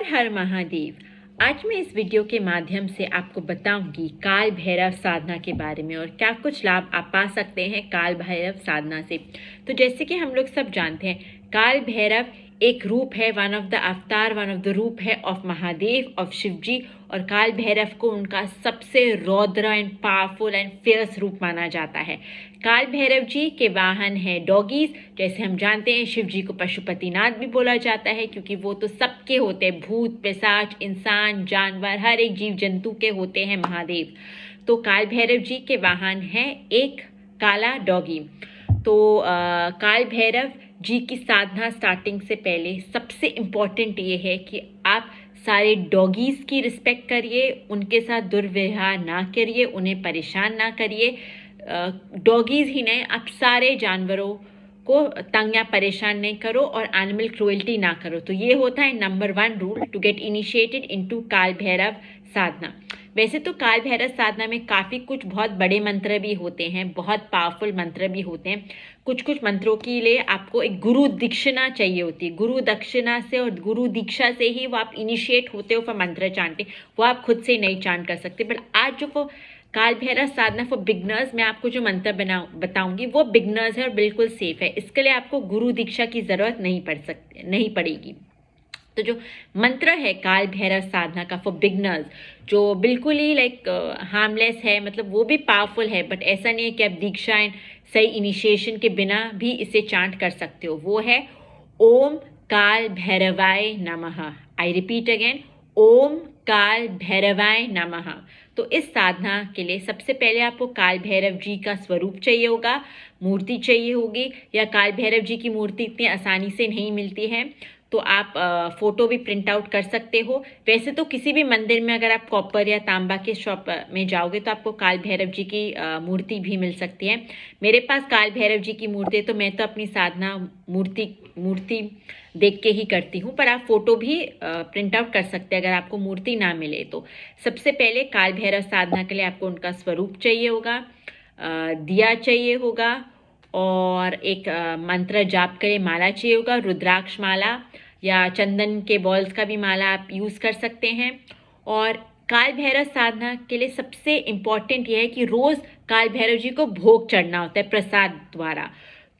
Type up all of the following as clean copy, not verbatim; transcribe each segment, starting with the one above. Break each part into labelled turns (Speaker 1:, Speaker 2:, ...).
Speaker 1: हर हर महादेव। आज मैं इस वीडियो के माध्यम से आपको बताऊंगी काल भैरव साधना के बारे में और क्या कुछ लाभ आप पा सकते हैं काल भैरव साधना से। तो जैसे कि हम लोग सब जानते हैं, काल भैरव एक रूप है, वन ऑफ द अवतार, वन ऑफ द रूप है ऑफ महादेव, ऑफ शिव जी। और काल भैरव को उनका सबसे रौद्र एंड पावरफुल एंड फियर्स रूप माना जाता है। काल भैरव जी के वाहन है डॉगीज। जैसे हम जानते हैं, शिव जी को पशुपतिनाथ भी बोला जाता है क्योंकि वो तो सबके होते हैं, भूत पिशाच, इंसान, जानवर, हर एक जीव जंतु के होते हैं महादेव। तो काल भैरव जी के वाहन है एक काला डॉगी। तो काल भैरव जी की साधना स्टार्टिंग से पहले सबसे इम्पॉर्टेंट ये है कि आप सारे डॉगीज़ की रिस्पेक्ट करिए, उनके साथ दुर्व्यवहार ना करिए, उन्हें परेशान ना करिए। डॉगीज़ ही नहीं, आप सारे जानवरों को तंग या परेशान नहीं करो और एनिमल क्रूएल्टी ना करो। तो ये होता है number 1 rule to get initiated into Kaal Bhairav साधना। वैसे तो काल भैरव साधना में काफ़ी कुछ बहुत बड़े मंत्र भी होते हैं, बहुत पावरफुल मंत्र भी होते हैं। कुछ कुछ मंत्रों के लिए आपको एक गुरु दीक्षिणा चाहिए होती है। गुरु दक्षिणा से और गुरु दीक्षा से ही वो आप इनिशिएट होते हो फॉर मंत्र चांटिंग। वो आप खुद से नहीं चांट कर सकते। बट आज जो वो काल भैरव साधना फॉर बिगनर्स, मैं आपको जो मंत्र बताऊंगी वो बिगनर्स है और बिल्कुल सेफ है। इसके लिए आपको गुरु दीक्षा की ज़रूरत नहीं पड़ेगी। तो जो मंत्र है काल भैरव साधना का फॉर बिगनर्स, जो बिल्कुल ही लाइक हार्मलेस है, मतलब वो भी पावरफुल है, बट ऐसा नहीं है कि आप दीक्षा एंड सही इनिशिएशन के बिना भी इसे चांट कर सकते हो। वो है ओम काल भैरवाय नमः। आई रिपीट अगेन, ओम काल भैरवाय नमः। तो इस साधना के लिए सबसे पहले आपको काल भैरव जी का स्वरूप चाहिए होगा, मूर्ति चाहिए होगी। या काल भैरव जी की मूर्ति इतनी आसानी से नहीं मिलती है, तो आप फोटो भी प्रिंट आउट कर सकते हो। वैसे तो किसी भी मंदिर में अगर आप कॉपर या तांबा के शॉप में जाओगे तो आपको काल भैरव जी की मूर्ति भी मिल सकती है। मेरे पास काल भैरव जी की मूर्ति है, तो मैं तो अपनी साधना मूर्ति देख के ही करती हूँ, पर आप फोटो भी प्रिंट आउट कर सकते हैं अगर आपको मूर्ति ना मिले तो। सबसे पहले काल भैरव साधना के लिए आपको उनका स्वरूप चाहिए होगा, दिया चाहिए होगा, और एक मंत्र जाप के लिए माला चाहिए होगा, रुद्राक्ष माला या चंदन के बॉल्स का भी माला आप यूज़ कर सकते हैं। और काल भैरव साधना के लिए सबसे इम्पॉर्टेंट यह है कि रोज़ काल भैरव जी को भोग चढ़ना होता है प्रसाद द्वारा।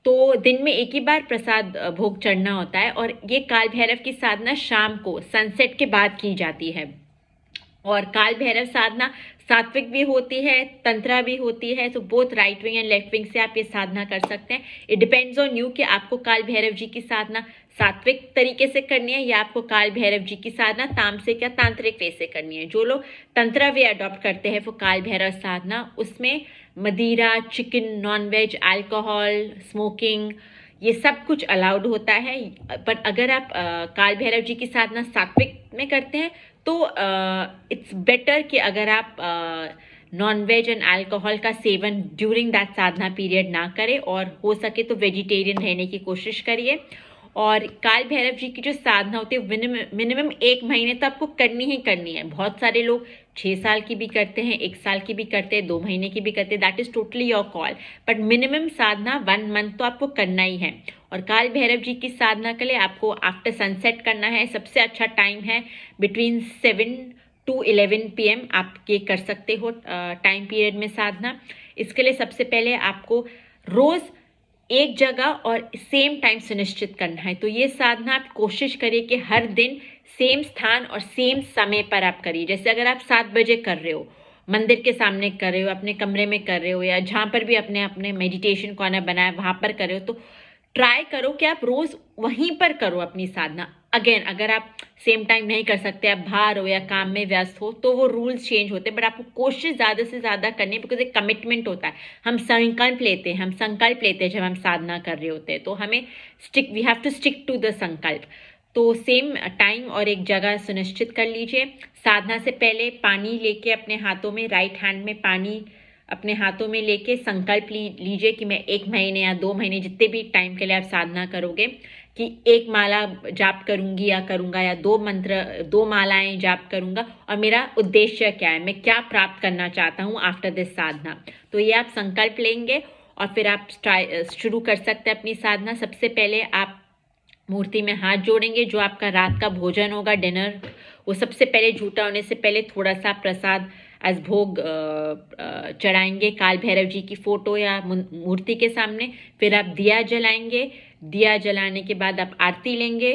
Speaker 1: तो दिन में एक ही बार प्रसाद भोग चढ़ना होता है। और ये काल भैरव की साधना शाम को सनसेट के बाद की जाती है। और काल भैरव साधना सात्विक भी होती है, तंत्रा भी होती है। तो both right wing and left wing से आप ये साधना कर सकते हैं। इट डिपेंड्स ऑन यू कि आपको काल भैरव जी की साधना सात्विक तरीके से करनी है या आपको काल भैरव जी की साधना तामसिक या तांत्रिक वे से करनी है। जो लोग तंत्रा वे अडॉप्ट करते हैं वो काल भैरव साधना, उसमें मदिरा, चिकन, नॉनवेज, अल्कोहल, स्मोकिंग, ये सब कुछ अलाउड होता है। पर अगर आप काल भैरव जी की साधना सात्विक में करते हैं तो इट्स बेटर कि अगर आप नॉन वेज एंड अल्कोहल का seven during that Sadhana period ना करें, और हो सके तो वेजिटेरियन रहने की कोशिश करिए। और काल भैरव जी की जो साधना होती है मिनिमम 1 महीने तो आपको करनी ही करनी है। बहुत सारे लोग 6 साल की भी करते हैं, 1 साल की भी करते हैं, 2 महीने की भी करते हैं, that is totally your call. But minimum Sadhana 1 month तो आपको करना ही है। और काल भैरव जी की साधना के लिए आपको आफ्टर सनसेट करना है। सबसे अच्छा टाइम है बिटवीन 7 to 11 PM आप ये कर सकते हो टाइम पीरियड में साधना। इसके लिए सबसे पहले आपको रोज़ एक जगह और सेम टाइम सुनिश्चित करना है। तो ये साधना आप कोशिश करिए कि हर दिन सेम स्थान और सेम समय पर आप करिए। जैसे अगर आप 7 बजे कर रहे हो, मंदिर के सामने कर रहे हो, अपने कमरे में कर रहे हो, या जहाँ पर भी अपने मेडिटेशन कॉर्नर बनाया वहाँ पर कर रहे हो, तो ट्राई करो कि आप रोज़ वहीं पर करो अपनी साधना। अगेन अगर आप सेम टाइम नहीं कर सकते, आप बाहर हो या काम में व्यस्त हो, तो वो रूल्स चेंज होते हैं। बट आपको कोशिश ज़्यादा से ज़्यादा करनी है, बिकॉज एक कमिटमेंट होता है। हम संकल्प लेते हैं जब हम साधना कर रहे होते हैं, तो हमें we have to stick to the संकल्प। तो सेम टाइम और एक जगह सुनिश्चित कर लीजिए। साधना से पहले पानी लेके अपने हाथों में, राइट हैंड में पानी अपने हाथों में लेके संकल्प लीजिए कि मैं 1 महीने या 2 महीने, जितने भी टाइम के लिए आप साधना करोगे, कि 1 माला जाप करूंगी या करूंगा, या 2 मालाएं जाप करूंगा, और मेरा उद्देश्य क्या है, मैं क्या प्राप्त करना चाहता हूँ आफ्टर दिस साधना। तो ये आप संकल्प लेंगे और फिर आप शुरू कर सकते हैं अपनी साधना। सबसे पहले आप मूर्ति में हाथ जोड़ेंगे। जो आपका रात का भोजन होगा, डिनर, वो सबसे पहले झूठा होने से पहले थोड़ा सा प्रसाद एज भोग चढ़ाएंगे काल भैरव जी की फोटो या मूर्ति के सामने। फिर आप दिया जलाएंगे। दिया जलाने के बाद आप आरती लेंगे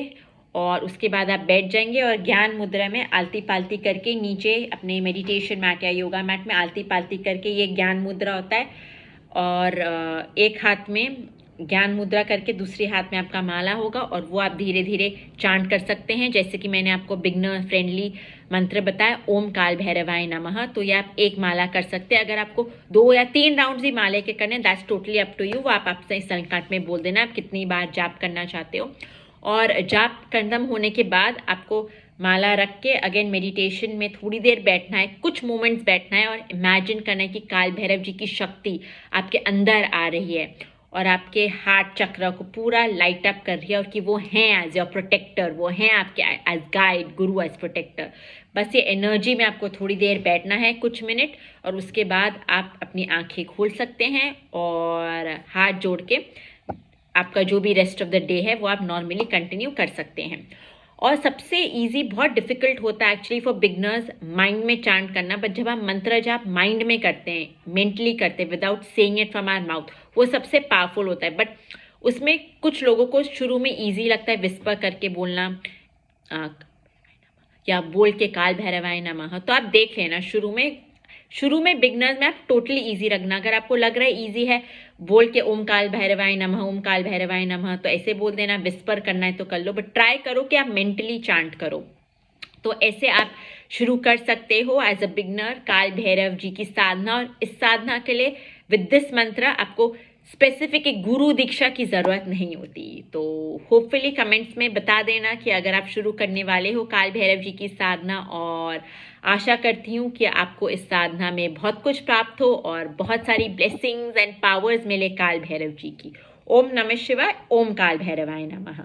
Speaker 1: और उसके बाद आप बैठ जाएंगे और ज्ञान मुद्रा में आलती पालती करके नीचे अपने मेडिटेशन मैट या योगा मैट में आलती पालती करके, ये ज्ञान मुद्रा होता है। और एक हाथ में ज्ञान मुद्रा करके दूसरे हाथ में आपका माला होगा और वो आप धीरे धीरे चांट कर सकते हैं। जैसे कि मैंने आपको बिगनर फ्रेंडली मंत्र बताया, ओम काल भैरवाय नमः, तो ये आप एक माला कर सकते हैं। अगर आपको 2 या 3 राउंड भी माले के करने, that's totally up to you. वो आप अपने संकल्प में बोल देना आप कितनी बार जाप करना चाहते हो। और जाप खत्म होने के बाद आपको माला रख के अगेन मेडिटेशन में थोड़ी देर बैठना है, कुछ मोमेंट्स बैठना है और इमेजिन करना है कि काल भैरव जी की शक्ति आपके अंदर आ रही है और आपके हार्ट चक्र को पूरा लाइट अप कर रही है और कि वो हैं एज योर प्रोटेक्टर, वो हैं आपके एज गाइड, गुरु एज प्रोटेक्टर। बस ये एनर्जी में आपको थोड़ी देर बैठना है, कुछ मिनट, और उसके बाद आप अपनी आंखें खोल सकते हैं और हाथ जोड़ के आपका जो भी रेस्ट ऑफ द डे है वो आप नॉर्मली कंटिन्यू कर सकते हैं। और सबसे इजी, बहुत डिफिकल्ट होता है एक्चुअली फॉर बिगनर्स माइंड में चांट करना, बट जब आप मंत्र जाप माइंड में करते हैं, मेंटली करते हैं without saying it from our mouth, वो सबसे पावरफुल होता है। बट उसमें कुछ लोगों को शुरू में इजी लगता है विस्पर करके बोलना या बोल के काल भैरवाय नमः। तो आप देख लेना, शुरू में बिगनर्स में आप टोटली इजी रखना। अगर आपको लग रहा है इजी है बोल के ओम काल भैरवाय नमः, ओम काल भैरवाय नमः, तो ऐसे बोल देना। विस्पर करना है तो कर लो, बट ट्राई करो कि आप मेंटली चांट करो। तो ऐसे आप शुरू कर सकते हो एज अ बिगनर काल भैरव जी की साधना। और इस साधना के लिए विद दिस मंत्र आपको स्पेसिफिक एक गुरु दीक्षा की ज़रूरत नहीं होती। तो होपफुली कमेंट्स में बता देना कि अगर आप शुरू करने वाले हो काल भैरव जी की साधना, और आशा करती हूँ कि आपको इस साधना में बहुत कुछ प्राप्त हो और बहुत सारी ब्लेसिंग्स एंड पावर्स मिले काल भैरव जी की। ओम नमः शिवाय, ओम काल भैरवाय नमः।